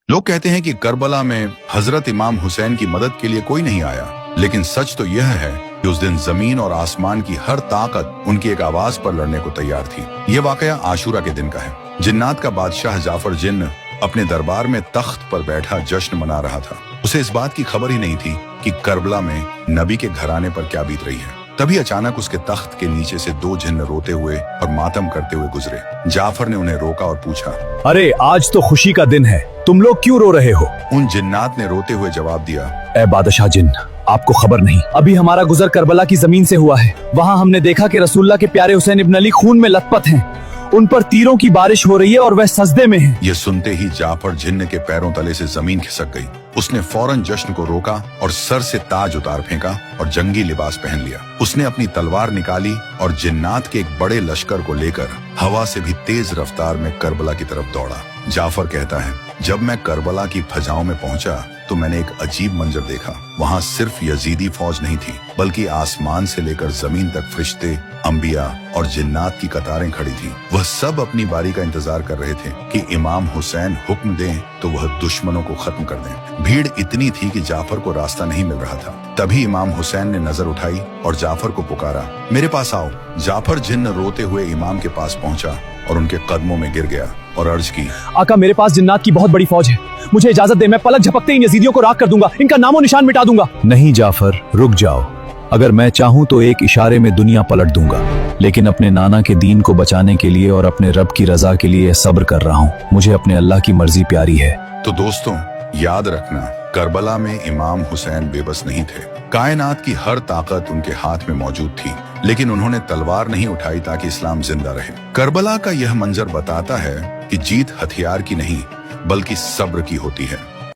लोग कहते हैं कि करबला में हजरत इमाम हुसैन की मदद के लिए कोई नहीं आया, लेकिन सच तो यह है कि उस दिन जमीन और आसमान की हर ताकत उनकी एक आवाज पर लड़ने को तैयार थी। यह वाकया आशूरा के दिन का है। जिन्नात का बादशाह जाफर जिन्न अपने दरबार में तख्त पर बैठा जश्न मना रहा था। उसे इस बात की खबर ही नहीं थी कि करबला में नबी के घराने पर क्या बीत रही है। तभी अचानक उसके तख्त के नीचे से दो जिन्न रोते हुए और मातम करते हुए गुजरे। जाफर ने उन्हें रोका और पूछा, अरे आज तो खुशी का दिन है, तुम लोग क्यों रो रहे हो? उन जिन्नात ने रोते हुए जवाब दिया, ए बादशाह जिन्न, आपको खबर नहीं, अभी हमारा गुजर करबला की जमीन से हुआ है। वहाँ हमने देखा कि रसूलुल्लाह के प्यारे हुसैन इब्न अली खून में लथपथ हैं। उन पर तीरों की बारिश हो रही है और वह सजदे में हैं। ये सुनते ही जाफर जिन्न के पैरों तले से जमीन खिसक गई। उसने फौरन जश्न को रोका और सर से ताज उतार फेंका और जंगी लिबास पहन लिया। उसने अपनी तलवार निकाली और जिन्नात के एक बड़े लश्कर को लेकर हवा से भी तेज रफ्तार में करबला की तरफ दौड़ा। जाफर कहता है, जब मैं करबला की फजाओं में पहुंचा तो मैंने एक अजीब मंजर देखा। वहाँ सिर्फ यजीदी फौज नहीं थी, बल्कि आसमान से लेकर जमीन तक फरिश्ते, अंबिया और जिन्नात की कतारें खड़ी थी। वह सब अपनी बारी का इंतजार कर रहे थे कि इमाम हुसैन हुक्म दें तो वह दुश्मनों को खत्म कर दें। भीड़ इतनी थी कि जाफर को रास्ता नहीं मिल रहा था। तभी इमाम हुसैन ने नजर उठाई और जाफर को पुकारा, मेरे पास आओ। जाफर जिन्न रोते हुए इमाम के पास पहुंचा और उनके कदमों में गिर गया और अर्ज की, आका मेरे पास जिन्नात की बहुत बड़ी फौज है, मुझे इजाजत दे, मैं पलक झपकते इन यजीदियों को राख कर दूंगा, इनका नामो निशान मिटा दूंगा। नहीं जाफर, रुक जाओ। अगर मैं चाहूँ तो एक इशारे में दुनिया पलट दूंगा, लेकिन अपने नाना के दीन को बचाने के लिए और अपने रब की रजा के लिए सब्र कर रहा हूँ। मुझे अपने अल्लाह की मर्जी प्यारी है। तो दोस्तों, याद रखना, करबला में इमाम हुसैन बेबस नहीं थे। कायनात की हर ताकत उनके हाथ में मौजूद थी, लेकिन उन्होंने तलवार नहीं उठाई ताकि इस्लाम जिंदा रहे। करबला का यह मंजर बताता है कि जीत हथियार की नहीं, बल्कि सब्र की होती है।